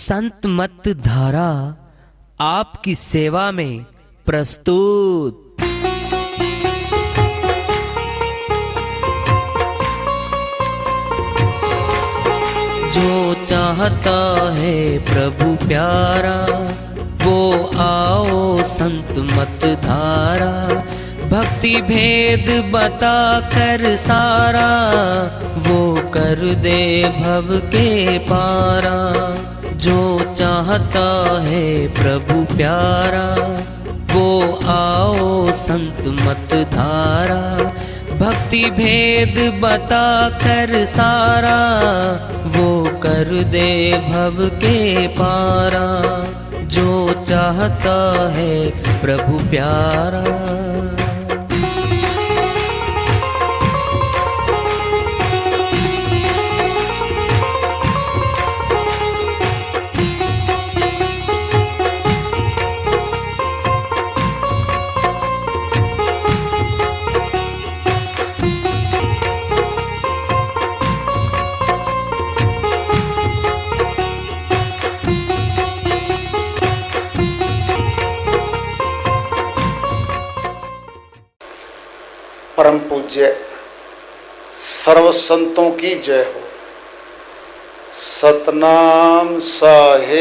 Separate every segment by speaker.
Speaker 1: संत मत धारा आपकी सेवा में प्रस्तुत। जो चाहता है प्रभु प्यारा वो आओ संत मत धारा। भक्ति भेद बता कर सारा वो कर दे भव के पारा। जो चाहता है प्रभु प्यारा वो आओ संत मत धारा। भक्ति भेद बता कर सारा वो कर दे भव के पारा। जो चाहता है प्रभु प्यारा।
Speaker 2: परम पूज्य सर्व संतों की जय हो। सतनाम साहेब।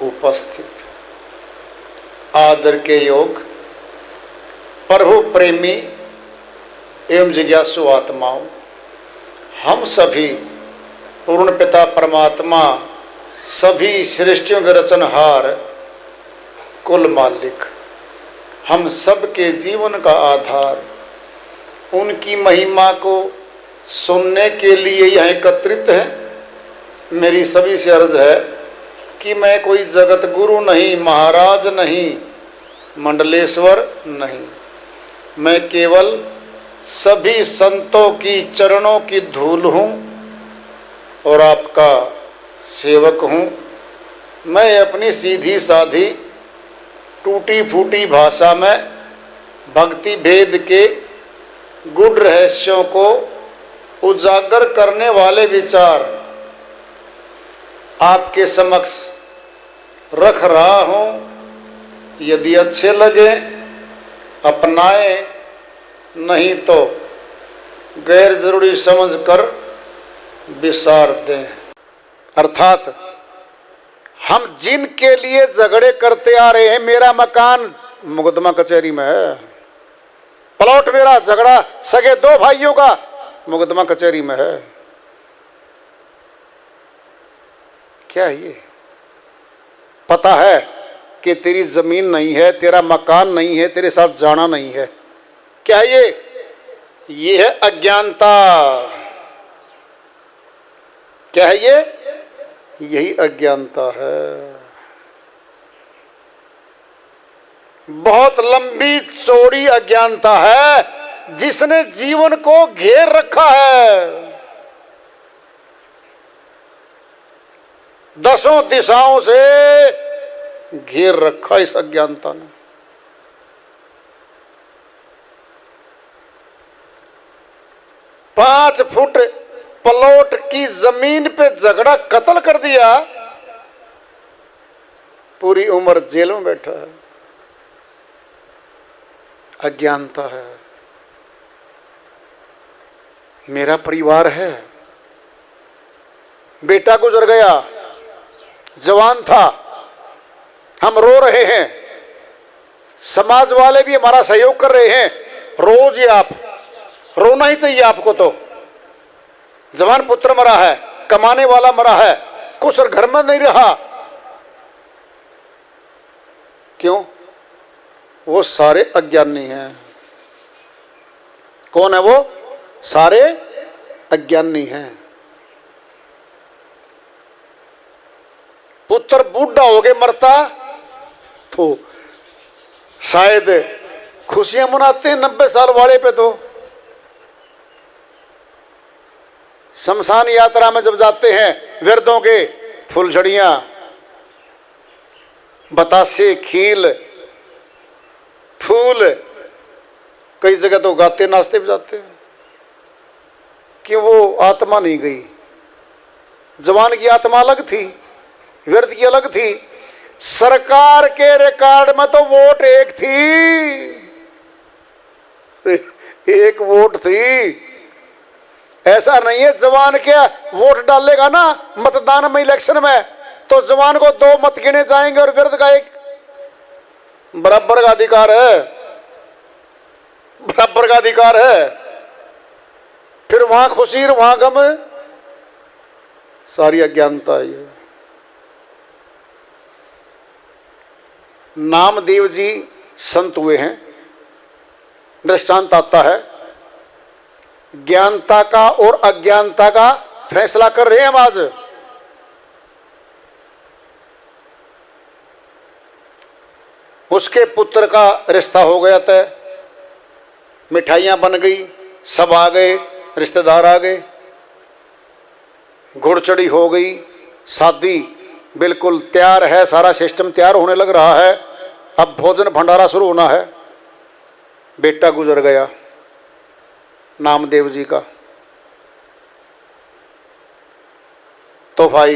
Speaker 2: उपस्थित आदर के योग प्रभु प्रेमी एवं जिज्ञासु आत्माओं, हम सभी पूर्ण पिता परमात्मा सभी सृष्टियों के रचनहार कुल मालिक, हम सब के जीवन का आधार, उनकी महिमा को सुनने के लिए यहाँ एकत्रित हैं। मेरी सभी से अर्ज है कि मैं कोई जगत गुरु नहीं, महाराज नहीं, मंडलेश्वर नहीं, मैं केवल सभी संतों की चरणों की धूल हूँ और आपका सेवक हूँ। मैं अपनी सीधी साधी टूटी फूटी भाषा में भक्ति भेद के गूढ़ रहस्यों को उजागर करने वाले विचार आपके समक्ष रख रहा हूँ। यदि अच्छे लगे अपनाएं, नहीं तो गैर जरूरी समझकर विसार दें। अर्थात हम जिनके लिए झगड़े करते आ रहे हैं, मेरा मकान मुकदमा कचहरी में है, प्लॉट मेरा, झगड़ा सगे दो भाइयों का मुकदमा कचहरी में है। क्या है ये? पता है कि तेरी जमीन नहीं है, तेरा मकान नहीं है, तेरे साथ जाना नहीं है। क्या है ये? ये है अज्ञानता। क्या है ये? यही अज्ञानता है। बहुत लंबी चौड़ी अज्ञानता है जिसने जीवन को घेर रखा है। दसों दिशाओं से घेर रखा इस अज्ञानता ने। पांच फुट प्लॉट की जमीन पे झगड़ा कत्ल कर दिया, पूरी उम्र जेल में बैठा है। अज्ञानता है। मेरा परिवार है, बेटा गुजर गया, जवान था, हम रो रहे हैं, समाज वाले भी हमारा सहयोग कर रहे हैं। रोज ही आप रोना ही चाहिए आपको। तो जवान पुत्र मरा है, कमाने वाला मरा है, कुछ और घर में नहीं रहा। क्यों? वो सारे अज्ञानी हैं। कौन है वो? सारे अज्ञानी हैं। पुत्र बूढ़ा हो गए मरता तो शायद खुशियां मनाते हैं 90 साल वाले पे। तो शमशान यात्रा में जब जाते हैं, विरधों के फुलझड़ियां, बतासे, खील, फूल, कई जगह तो गाते नाचते भी जाते हैं। कि वो आत्मा नहीं गई। जवान की आत्मा अलग थी, व्यर्थ की अलग थी। सरकार के रिकॉर्ड में तो वोट एक थी, एक वोट थी। ऐसा नहीं है जवान क्या वोट डालेगा ना मतदान में, इलेक्शन में, तो जवान को 2 मत गिने जाएंगे और व्यर्थ का 1। बराबर का अधिकार है, बराबर का अधिकार है। फिर वहां खुशी वहां गम, सारी अज्ञानता है। नामदेव जी संत हुए हैं, दृष्टांत आता है। ज्ञानता का और अज्ञानता का फैसला कर रहे हैं हम आज। उसके पुत्र का रिश्ता हो गया तय, मिठाइयां बन गई, सब आ गए, रिश्तेदार आ गए, घुड़चड़ी हो गई, शादी बिल्कुल तैयार है, सारा सिस्टम तैयार होने लग रहा है। अब भोजन भंडारा शुरू होना है। बेटा गुजर गया नामदेव जी का। तो भाई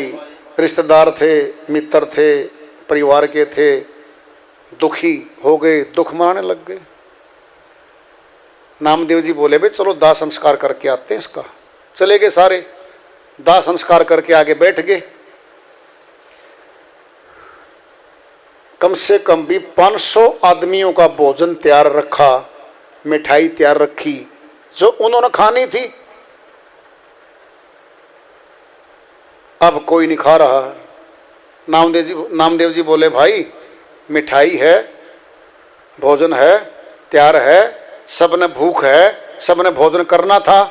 Speaker 2: रिश्तेदार थे, मित्र थे, परिवार के थे, दुखी हो गए, दुख मनाने लग गए। नामदेव जी बोले भाई चलो दाह संस्कार करके आते हैं इसका। चले गए सारे, दाह संस्कार करके आगे बैठ गए। कम से कम भी 500 आदमियों का भोजन तैयार रखा, मिठाई तैयार रखी जो उन्होंने खानी थी। अब कोई नहीं खा रहा। नामदेव जी बोले भाई मिठाई है, भोजन है, तैयार है, सबने भूख है, सबने भोजन करना था,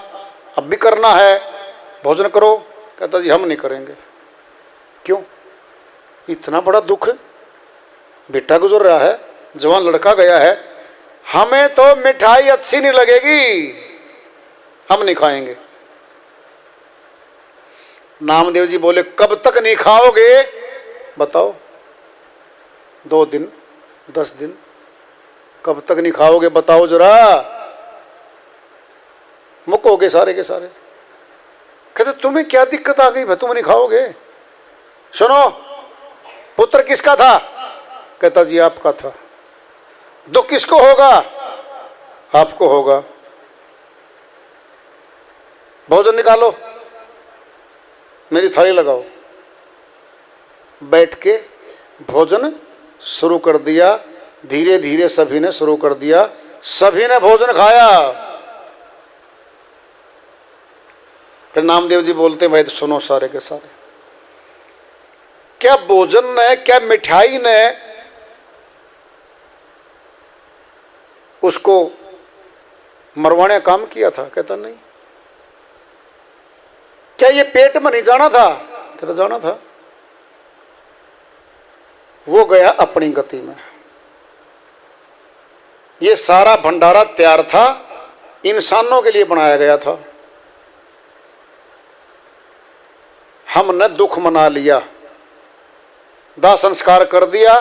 Speaker 2: अब भी करना है, भोजन करो। कहता जी हम नहीं करेंगे। क्यों? इतना बड़ा दुख, बेटा गुजर रहा है, जवान लड़का गया है, हमें तो मिठाई अच्छी नहीं लगेगी, हम नहीं खाएंगे। नामदेव जी बोले कब तक नहीं खाओगे बताओ? 2 दिन, 10 दिन, कब तक नहीं खाओगे बताओ जरा? मुक्कोगे सारे के सारे। कहते तुम्हें क्या दिक्कत आ गई भाई, तुम नहीं खाओगे? सुनो, पुत्र किसका था? कहता जी आपका था। दुख किसको होगा? आपको होगा। भोजन निकालो, मेरी थाली लगाओ। बैठ के भोजन शुरू कर दिया। धीरे धीरे सभी ने शुरू कर दिया, सभी ने भोजन खाया। फिर नामदेव जी बोलते हैं भाई सुनो सारे के सारे, क्या भोजन ने, क्या मिठाई ने उसको मरवाने काम किया था? कहता नहीं। क्या ये पेट में नहीं जाना था? कहता जाना था। वो गया अपनी गति में। ये सारा भंडारा तैयार था, इंसानों के लिए बनाया गया था। हमने दुख मना लिया, दाह संस्कार कर दिया,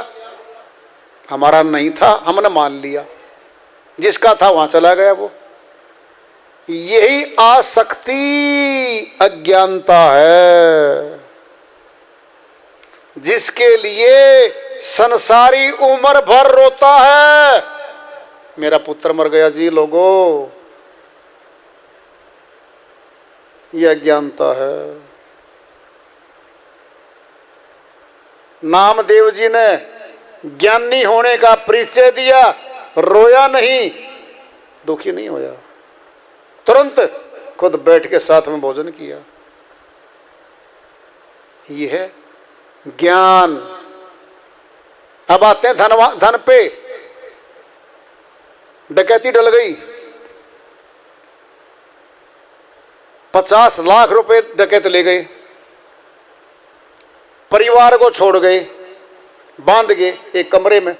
Speaker 2: हमारा नहीं था, हमने मान लिया, जिसका था वहां चला गया वो। यही आसक्ति अज्ञानता है, जिसके लिए संसारी उम्र भर रोता है, मेरा पुत्र मर गया जी लोगों। यह अज्ञानता है। नामदेव जी ने ज्ञानी होने का परिचय दिया, रोया नहीं, दुखी नहीं होया, तुरंत खुद बैठ के साथ में भोजन किया। यह है ज्ञान। अब आते हैं धन पे। डकैती डल गई, 50 लाख रुपए डकैत ले गए, परिवार को छोड़ गए, बांध गए एक कमरे में।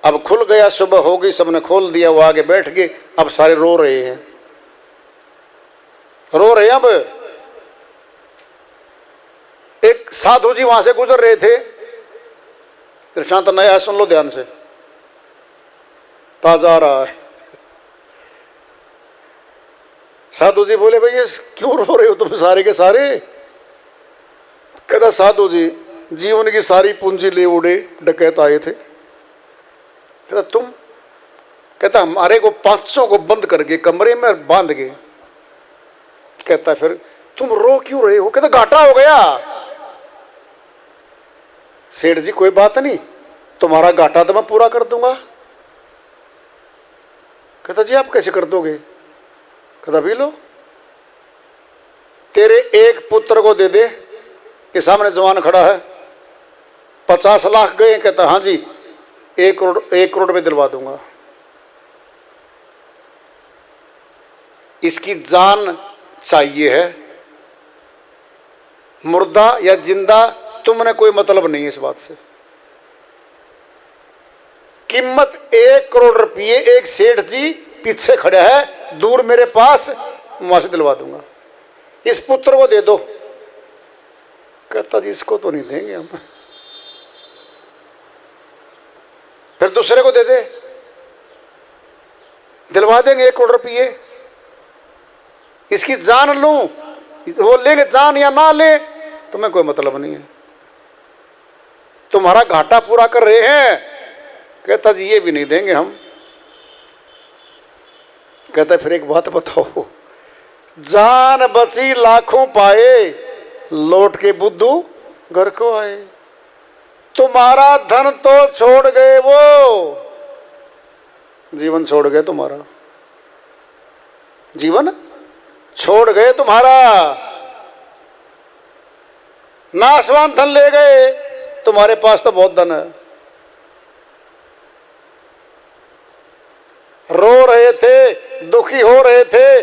Speaker 2: अब खुल गया, सुबह हो गई, सबने खोल दिया, वो आगे बैठ गए। अब सारे रो रहे हैं, रो रहे हैं। अब एक साधु जी वहां से गुजर रहे थे, दृष्टांत नया है, सुन लो ध्यान से, ताजा आ रहा है। साधु जी बोले भाई ये क्यों रो रहे हो तुम सारे के सारे? कहता साधु जी जीवन की सारी पूंजी ले उड़े, डकैत आए थे। कहता तुम? कहता हमारे को 500 को बंद करके कमरे में बांध के। कहता फिर तुम रो क्यों रहे हो? कहता घाटा हो गया। सेठ जी कोई बात नहीं, तुम्हारा घाटा तो मैं पूरा कर दूंगा। कहता जी आप कैसे कर दोगे? कहता भी लो, तेरे एक पुत्र को दे दे, ये सामने जवान खड़ा है, 50 लाख गए। कहता हाँ जी 1 करोड़ में दिलवा दूंगा। इसकी जान चाहिए है, मुर्दा या जिंदा तुमने कोई मतलब नहीं है इस बात से। कीमत 1 करोड़ रुपये, एक सेठ जी पीछे खड़ा है दूर मेरे पास, वहां से दिलवा दूंगा। इस पुत्र को दे दो। कहता जी इसको तो नहीं देंगे हम। फिर दूसरे को दे दे, दिलवा देंगे 1 करोड़ रुपये। इसकी जान लूं, वो लेंगे जान या ना ले, तुम्हें कोई मतलब नहीं है, तुम्हारा घाटा पूरा कर रहे हैं। कहता जी ये भी नहीं देंगे हम। कहता फिर एक बात बताओ, जान बची लाखों पाए, लौट के बुद्धू घर को आए। तुम्हारा धन तो छोड़ गए वो, जीवन छोड़ गए तुम्हारा, जीवन छोड़ गए तुम्हारा। नाशवान धन ले गए, तुम्हारे पास तो बहुत धन है। रो रहे थे, दुखी हो रहे थे,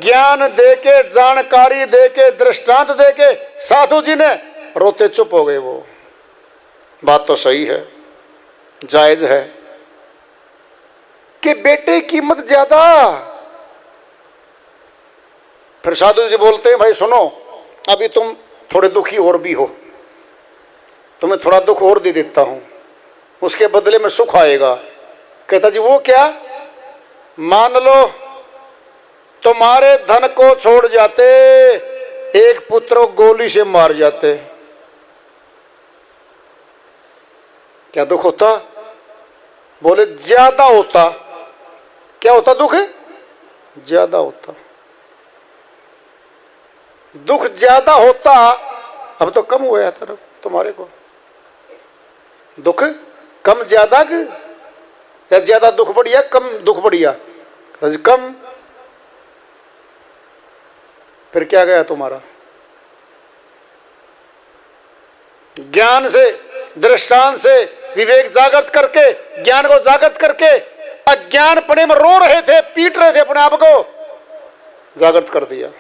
Speaker 2: ज्ञान देके, जानकारी देके, दृष्टांत देके साधु जी ने रोते चुप हो गए। वो बात तो सही है, जायज है कि बेटे की कीमत ज्यादा। फिर साधु जी बोलते हैं भाई सुनो, अभी तुम थोड़े दुखी और भी हो, तुम्हें थोड़ा दुख और दे देता हूं, उसके बदले में सुख आएगा। कहता जी वो क्या? मान लो तुम्हारे धन को छोड़ जाते, एक पुत्र को गोली से मार जाते, क्या दुख होता? बोले ज्यादा होता। क्या होता दुख? ज्यादा होता। दुख ज्यादा होता, अब तो कम हुआ था तुम्हारे को। दुख कम ज्यादा या ज्यादा दुख बढ़िया, कम दुख बढ़िया? कम। फिर क्या गया तुम्हारा? ज्ञान से, दृष्टांत से विवेक जागृत करके, ज्ञान को जागृत करके, अज्ञान पड़े में रो रहे थे, पीट रहे थे अपने आप को, जागृत कर दिया।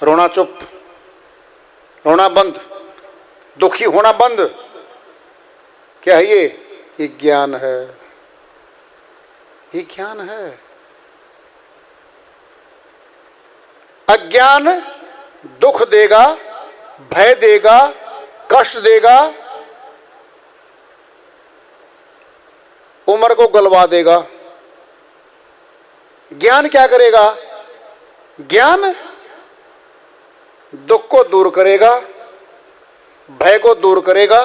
Speaker 2: रोना चुप, रोना बंद, दुखी होना बंद। क्या है ये? ये ज्ञान है, ये ज्ञान है। अज्ञान दुख देगा, भय देगा, कष्ट देगा, उम्र को गलवा देगा। ज्ञान क्या करेगा? ज्ञान दुख को दूर करेगा, भय को दूर करेगा,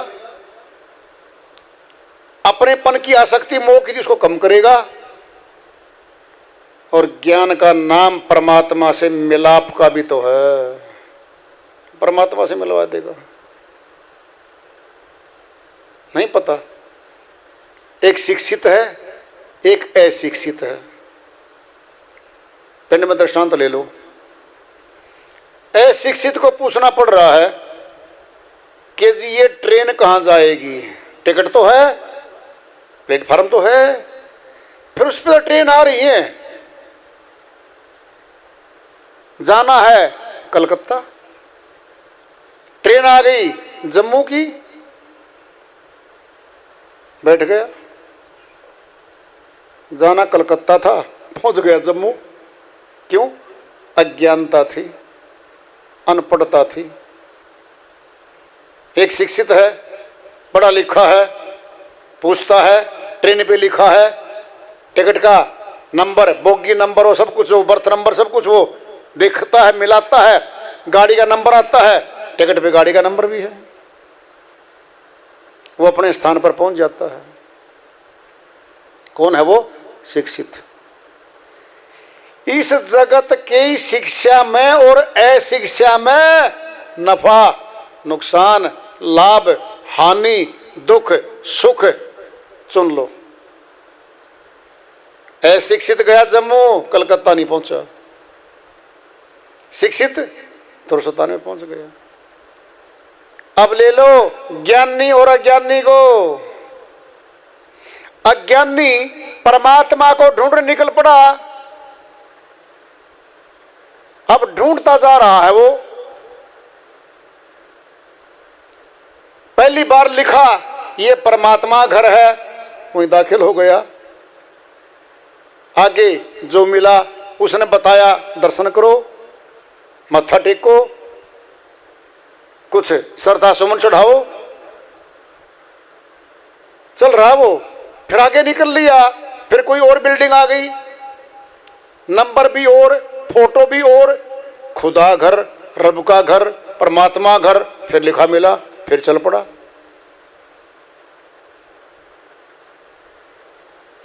Speaker 2: अपनेपन की आसक्ति मोह की उसको कम करेगा, और ज्ञान का नाम परमात्मा से मिलाप का भी तो है, परमात्मा से मिलवा देगा। नहीं पता? एक शिक्षित है, एक अशिक्षित है। पिंड में दृष्टांत ले लो। अशिक्षित को पूछना पड़ रहा है कि जी ये ट्रेन कहाँ जाएगी? टिकट तो है, प्लेटफार्म तो है, फिर उस पर ट्रेन आ रही है, जाना है कलकत्ता। ट्रेन आ गई जम्मू की, बैठ गया, जाना कलकत्ता था, पहुंच गया जम्मू। क्यों? अज्ञानता थी, अनपढ़ता थी। एक शिक्षित है, पढ़ा लिखा है, पूछता है ट्रेन पे लिखा है टिकट का नंबर, बोगी नंबर, वो सब कुछ, वो बर्थ नंबर सब कुछ वो देखता है, मिलाता है, गाड़ी का नंबर आता है, टिकट पे गाड़ी का नंबर भी है, वो अपने स्थान पर पहुंच जाता है। कौन है वो? शिक्षित। इस जगत की शिक्षा में और अशिक्षा में नफा नुकसान, लाभ हानि, दुख सुख चुन लो। अशिक्षित गया जम्मू, कलकत्ता नहीं पहुंचा, शिक्षित तुर्सतान में पहुंच गया। अब ले लो ज्ञानी और अज्ञानी को। अज्ञानी परमात्मा को ढूंढ निकल पड़ा, अब ढूंढता जा रहा है वो। पहली बार लिखा ये परमात्मा घर है, वहीं दाखिल हो गया। आगे जो मिला उसने बताया दर्शन करो, मत्था टेको, कुछ श्रद्धा सुमन चढ़ाओ, चल रहा वो। फिर आगे निकल लिया, फिर कोई और बिल्डिंग आ गई, नंबर भी और, फोटो भी और, खुदा घर, रब का घर, परमात्मा घर, फिर लिखा मिला, फिर चल पड़ा।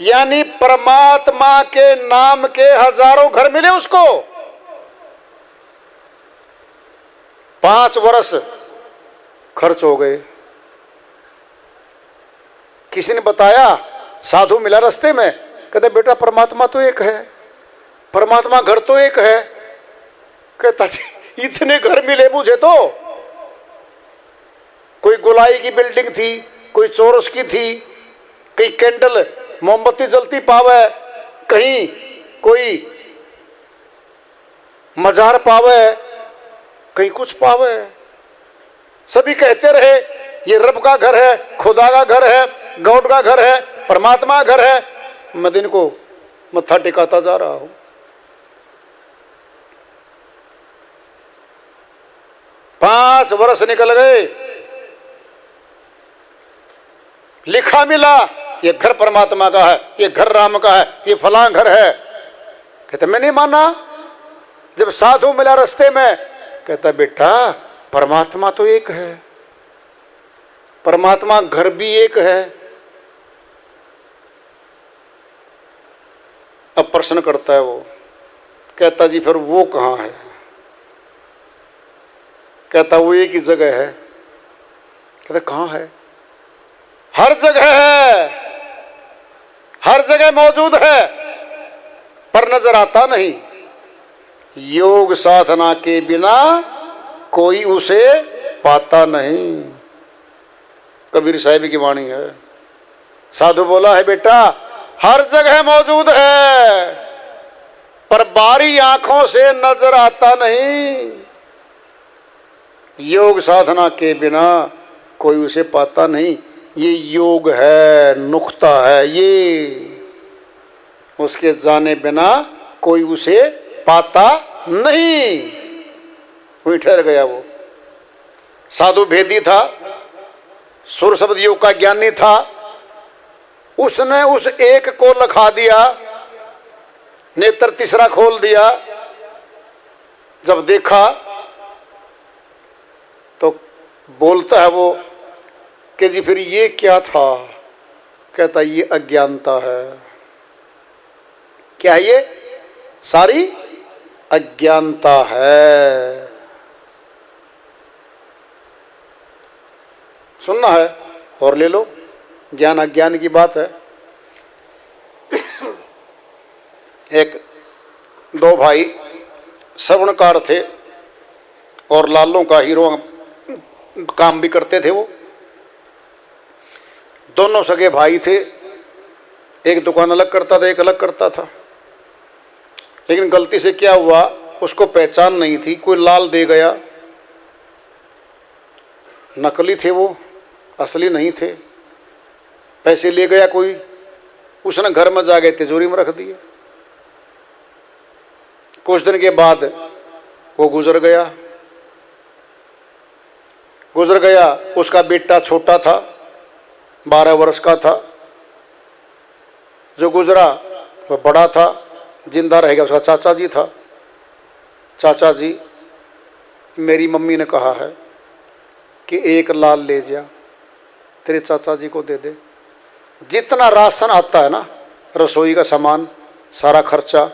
Speaker 2: यानी परमात्मा के नाम के हजारों घर मिले उसको। 5 वर्ष खर्च हो गए। किसी ने बताया, साधु मिला रास्ते में, कहते बेटा परमात्मा तो एक है, परमात्मा घर तो एक है। कहता इतने घर मिले मुझे तो, कोई गोलाई की बिल्डिंग थी, कोई चौरस की थी, कहीं कैंडल मोमबत्ती जलती पावे, कहीं कोई मजार पावे, कहीं कुछ पावे। सभी कहते रहे ये रब का घर है, खुदा का घर है, गॉड का घर है, परमात्मा का घर है। मैं दिन को मत्था टिकाता जा रहा हूं। पांच वर्ष निकल गए, लिखा मिला ये घर परमात्मा का है, ये घर राम का है, ये फलां घर है। कहते मैं नहीं माना। जब साधु मिला रास्ते में, कहता बेटा परमात्मा तो एक है, परमात्मा घर भी एक है। अब प्रश्न करता है वो, कहता जी फिर वो कहाँ है? कहता वो एक ही जगह है। कहता कहाँ है? हर जगह है, हर जगह मौजूद है, पर नजर आता नहीं। योग साधना के बिना कोई उसे पाता नहीं। कबीर साहिब की वाणी है। साधु बोला है बेटा हर जगह मौजूद है, पर बारी आंखों से नजर आता नहीं। योग साधना के बिना कोई उसे पाता नहीं। ये योग है, नुक्ता है ये, उसके जाने बिना कोई उसे पाता नहीं। वही ठहर गया वो। साधु भेदी था, सुर शब्द योग का ज्ञानी था, उसने उस एक को लखा दिया, नेत्र तीसरा खोल दिया। जब देखा तो बोलता है वो कि जी फिर ये क्या था? कहता ये अज्ञानता है। क्या है ये? सारी अज्ञानता है। सुनना है और ले लो, ज्ञान अज्ञान की बात है। एक दो भाई श्रवणकार थे और लालों का हीरो काम भी करते थे। वो दोनों सगे भाई थे, एक दुकान अलग करता था, एक अलग करता था। लेकिन गलती से क्या हुआ, उसको पहचान नहीं थी, कोई लाल दे गया। नकली थे वो, असली नहीं थे। पैसे ले गया कोई, उसने घर में जाके तिजोरी में रख दिए। कुछ दिन के बाद वो गुजर गया। उसका बेटा छोटा था, 12 वर्ष का था। जो गुजरा वह बड़ा था, जिंदा रहेगा, उसका चाचा जी था। चाचा जी, मेरी मम्मी ने कहा है कि एक लाल ले जा, तेरे चाचा जी को दे दे। जितना राशन आता है ना, रसोई का सामान, सारा खर्चा,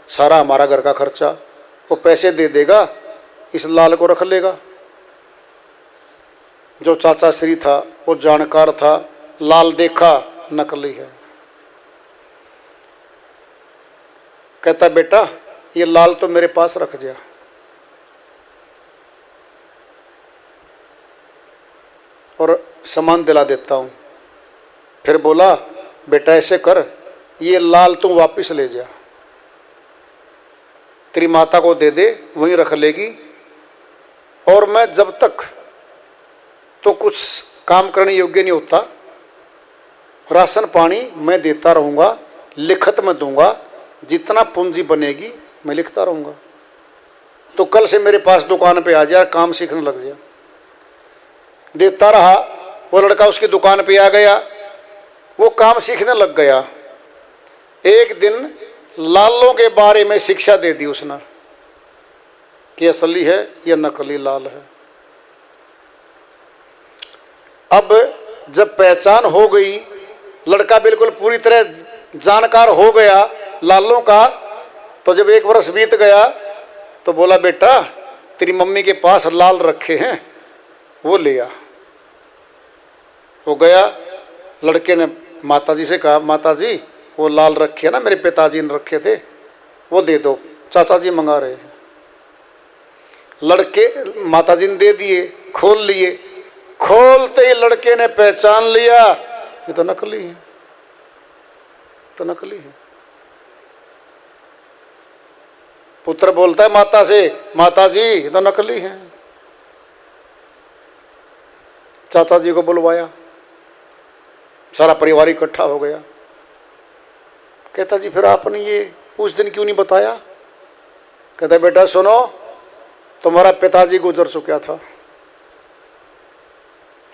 Speaker 2: सारा हमारा घर का खर्चा, वो पैसे दे देगा, इस लाल को रख लेगा। जो चाचा श्री था वो जानकार था, लाल देखा नकली है। कहता बेटा ये लाल तो मेरे पास रख जा। और सामान दिला देता हूँ। फिर बोला बेटा ऐसे कर, ये लाल तू वापस ले जा, तेरी माता को दे दे, वहीं रख लेगी। और मैं जब तक तो कुछ काम करने योग्य नहीं होता, राशन पानी मैं देता रहूँगा, लिखत में दूंगा, जितना पूंजी बनेगी मैं लिखता रहूँगा। तो कल से मेरे पास दुकान पे आ जा, काम सीखने लग जा। देता रहा। वो लड़का उसकी दुकान पे आ गया, वो काम सीखने लग गया। एक दिन लालों के बारे में शिक्षा दे दी उसने कि असली है या नकली लाल है। अब जब पहचान हो गई, लड़का बिल्कुल पूरी तरह जानकार हो गया लालों का, तो जब 1 वर्ष बीत गया तो बोला बेटा तेरी मम्मी के पास लाल रखे हैं, वो ले आ। वो गया, लड़के ने माताजी से कहा माताजी वो लाल रखे ना, मेरे पिताजी ने रखे थे, वो दे दो, चाचा जी मंगा रहे हैं। लड़के माताजी ने दे दिए, खोल लिए। खोलते ही लड़के ने पहचान लिया ये तो नकली है, तो नकली है। पुत्र बोलता है माता से, माताजी ये तो नकली है। चाचा जी को बुलवाया, सारा परिवार इकट्ठा हो गया। कहता जी फिर आपने ये उस दिन क्यों नहीं बताया? कहता बेटा सुनो, तुम्हारा पिताजी गुजर चुका था,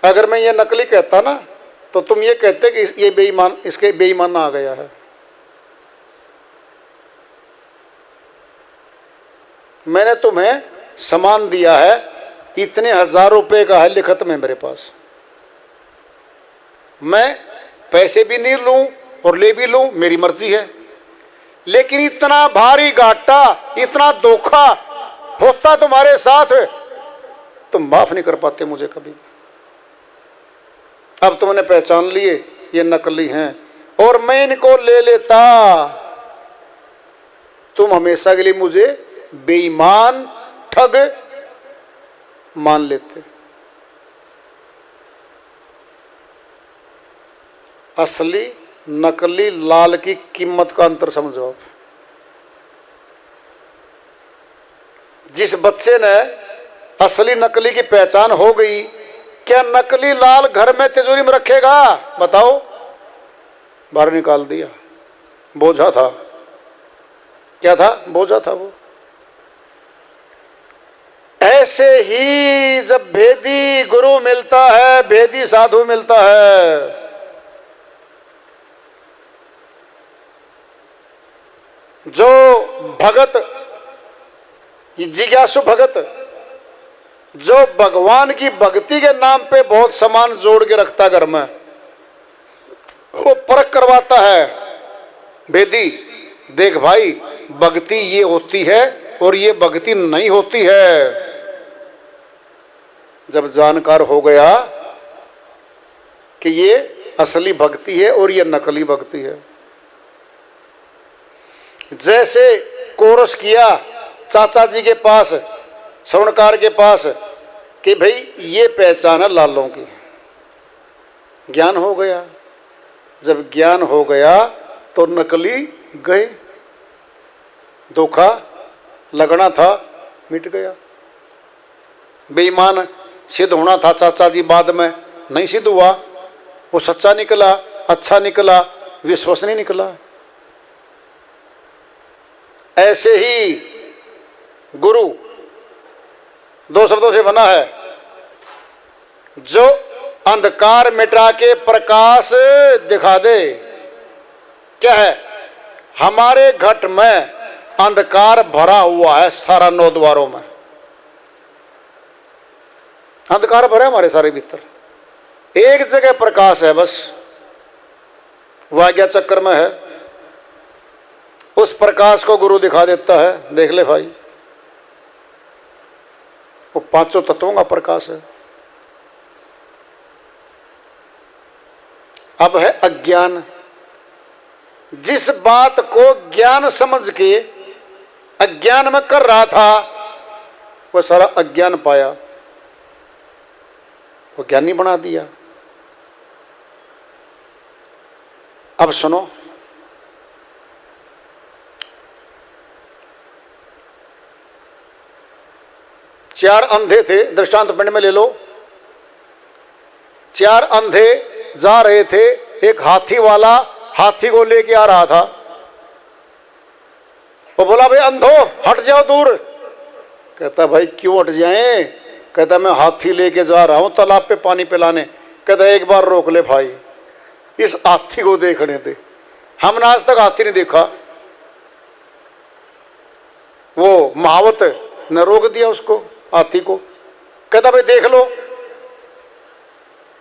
Speaker 2: अगर मैं ये नकली कहता ना तो तुम ये कहते कि ये बेईमान, इसके बेईमान आ गया है। मैंने तुम्हें सामान दिया है, इतने 1000 रुपए का है लिखत में मेरे पास, मैं पैसे भी नहीं लूं और ले भी लूं, मेरी मर्जी है। लेकिन इतना भारी घाटा, इतना धोखा होता तुम्हारे साथ, तुम माफ नहीं कर पाते मुझे कभी भी। अब तुमने पहचान लिए ये नकली हैं और मैं इनको ले लेता, तुम हमेशा के लिए मुझे बेईमान, ठग मान लेते। असली नकली लाल की कीमत का अंतर समझो आप। जिस बच्चे ने असली नकली की पहचान हो गई, क्या नकली लाल घर में तिजोरी में रखेगा? बताओ। बाहर निकाल दिया, बोझा था। क्या था? बोझा था वो। ऐसे ही जब भेदी गुरु मिलता है, भेदी साधु मिलता है, जो भगत, जिज्ञासु भगत, जो भगवान की भक्ति के नाम पे बहुत सामान जोड़ के रखता घर में, वो परख करवाता है भेदी, देख भाई भक्ति ये होती है और ये भक्ति नहीं होती है। जब जानकार हो गया कि ये असली भक्ति है और ये नकली भक्ति है, जैसे कोरस किया चाचा जी के पास, श्रवणकार के पास, कि भाई ये पहचान है लालों की, ज्ञान हो गया। जब ज्ञान हो गया तो नकली गए, धोखा लगना था मिट गया। बेईमान सिद्ध होना था चाचा जी, बाद में नहीं सिद्ध हुआ, वो सच्चा निकला, अच्छा निकला, विश्वसनीय निकला। ऐसे ही गुरु 2 शब्दों से बना है, जो अंधकार मिटा के प्रकाश दिखा दे। क्या है? हमारे घट में अंधकार भरा हुआ है, सारा 9 द्वारों में अंधकार भरा है हमारे सारे भीतर। एक जगह प्रकाश है, बस वो आज्ञा चक्र में है। उस प्रकाश को गुरु दिखा देता है, देख ले भाई, वो 5 तत्वों का प्रकाश है। अब है अज्ञान। जिस बात को ज्ञान समझ के अज्ञान में कर रहा था, वह सारा अज्ञान पाया, वो ज्ञानी बना दिया। अब सुनो, चार अंधे थे, दृष्टांत पिंड में ले लो। 4 अंधे जा रहे थे, एक हाथी वाला हाथी को लेके आ रहा था। वो बोला, भाई अंधो हट जाओ दूर। कहता, भाई क्यों हट जाएं? कहता, मैं हाथी लेके जा रहा हूं तालाब पे पानी पिलाने। कहता, एक बार रोक ले भाई, इस हाथी को देखने दे, हमने आज तक हाथी नहीं देखा। वो महावत ने रोक दिया उसको, हाथी को। कहता, भाई देख लो।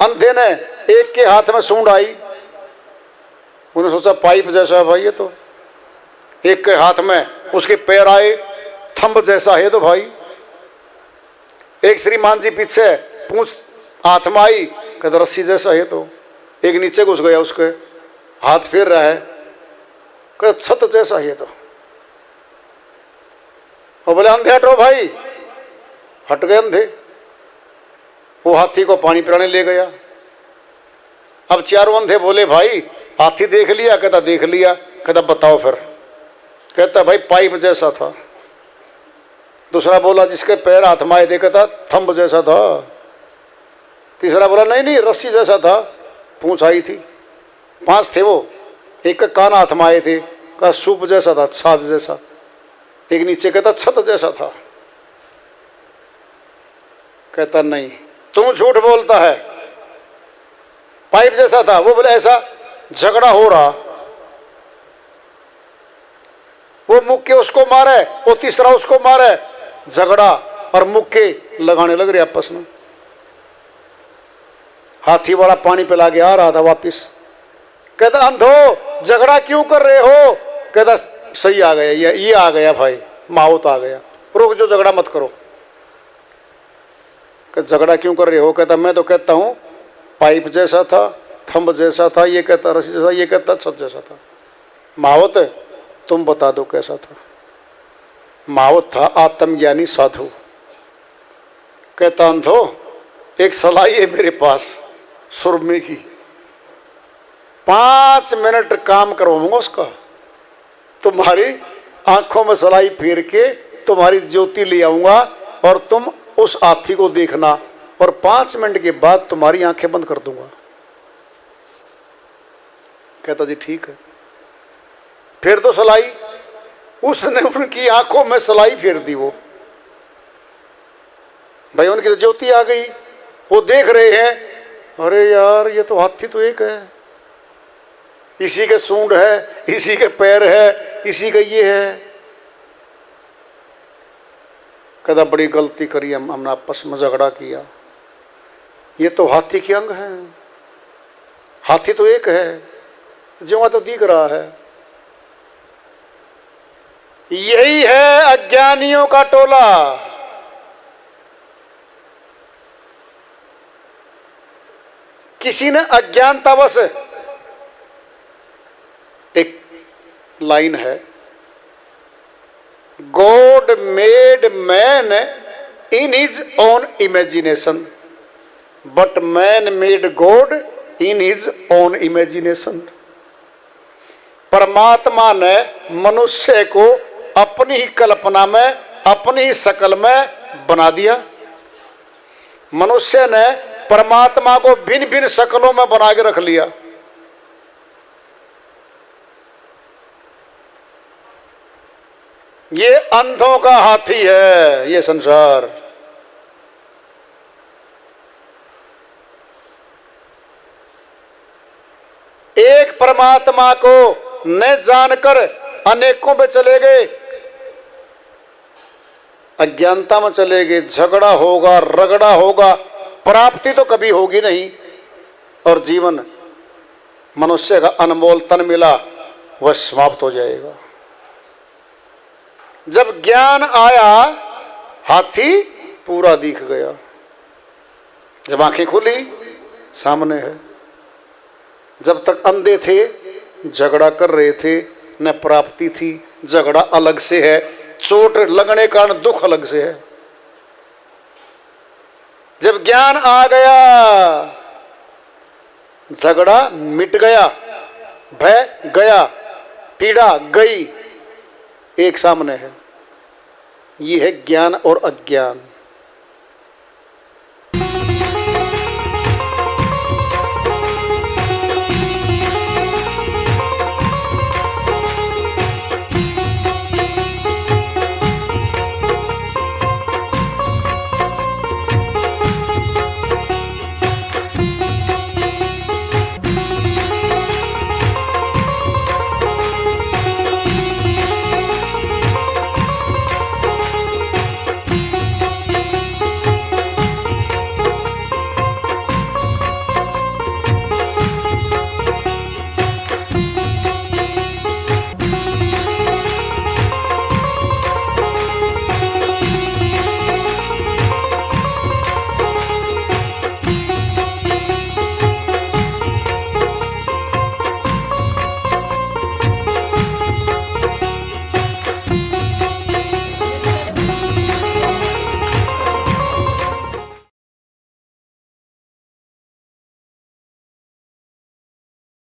Speaker 2: अंधे ने एक के हाथ में सूंड आई, उन्होंने सोचा पाइप जैसा है भाई ये तो। एक के हाथ में उसके पैर आए, थंब जैसा है तो भाई। एक श्रीमान जी पीछे पूंछ हाथ में आई, कहता रस्सी जैसा है तो। एक नीचे घुस गया, उसके हाथ फेर रहा है, कहता छत जैसा है तो। और बोले अंधे हटो भाई, हट गए अंधे। वो हाथी को पानी पिलाने ले गया। अब 4 अंधे बोले, भाई हाथी देख लिया? कहता देख लिया। कहता बताओ फिर? कहता भाई पाइप जैसा था। दूसरा बोला, जिसके पैर हाथ में आए थे, कहता थंब जैसा था। तीसरा बोला, नहीं नहीं रस्सी जैसा था, पूंछ आई थी। 5 थे वो, एक का कान हाथ में आए थे, कहा सूप जैसा था, छाछ जैसा। एक नीचे कहता छत जैसा था। कहता नहीं तुम झूठ बोलता है, पाइप जैसा था। वो बोले ऐसा झगड़ा हो रहा, वो मुक्के उसको मारे, वो तीसरा उसको मारे, झगड़ा और मुक्के लगाने लग रहे आपस में। हाथी वाला पानी पिला के आ रहा था वापिस। कहता अंधो झगड़ा क्यों कर रहे हो? कहता सही आ गया, ये आ गया भाई, माहौत आ गया, रुक जो, झगड़ा मत करो। कहता झगड़ा क्यों कर रहे हो? कहता मैं तो कहता हूं पाइप जैसा था, थंब जैसा था, ये कहता रस्सी जैसा, ये कहता छत जैसा था। माहौत तुम बता दो कैसा था? माहौत था आत्मज्ञानी साधु। कहता अंधो एक सलाई है मेरे पास सुरमे की, 5 मिनट काम करवाऊंगा उसका। तुम्हारी आंखों में सलाई फेर के तुम्हारी ज्योति ले आऊंगा और तुम उस हाथी को देखना, और 5 मिनट के बाद तुम्हारी आंखें बंद कर दूंगा। कहता जी ठीक है। फिर तो सलाई, उसने उनकी आंखों में सलाई फेर दी। वो भाई उनकी तो ज्योति आ गई, वो देख रहे हैं, अरे यार ये तो हाथी तो एक है, इसी के सूंड है, इसी के पैर है, इसी का ये है। कहता बड़ी गलती करी हमने, आपस में झगड़ा किया, ये तो हाथी के अंग हैं, हाथी तो एक है, जो तो दिख रहा है। यही है अज्ञानियों का टोला। किसी ने अज्ञानतावश, एक लाइन है, God made man in his own imagination, but man made God in his own imagination. परमात्मा ने मनुष्य को अपनी ही कल्पना में, अपनी ही शकल में बना दिया। मनुष्य ने परमात्मा को भिन्न भिन्न शक्लों में बना के रख लिया। ये अंधों का हाथी है ये संसार। एक परमात्मा को न जानकर अनेकों पे चले गए, अज्ञानता में चले गए, झगड़ा होगा, रगड़ा होगा, प्राप्ति तो कभी होगी नहीं, और जीवन मनुष्य का अनमोल तन मिला वह समाप्त हो जाएगा। जब ज्ञान आया हाथी पूरा दिख गया, जब आंखें खुली सामने है। जब तक अंधे थे झगड़ा कर रहे थे, न प्राप्ति थी, झगड़ा अलग से है, चोट लगने का दुख अलग से है। जब ज्ञान आ गया झगड़ा मिट गया, भय गया, पीड़ा गई, एक सामने है। ये है ज्ञान और अज्ञान।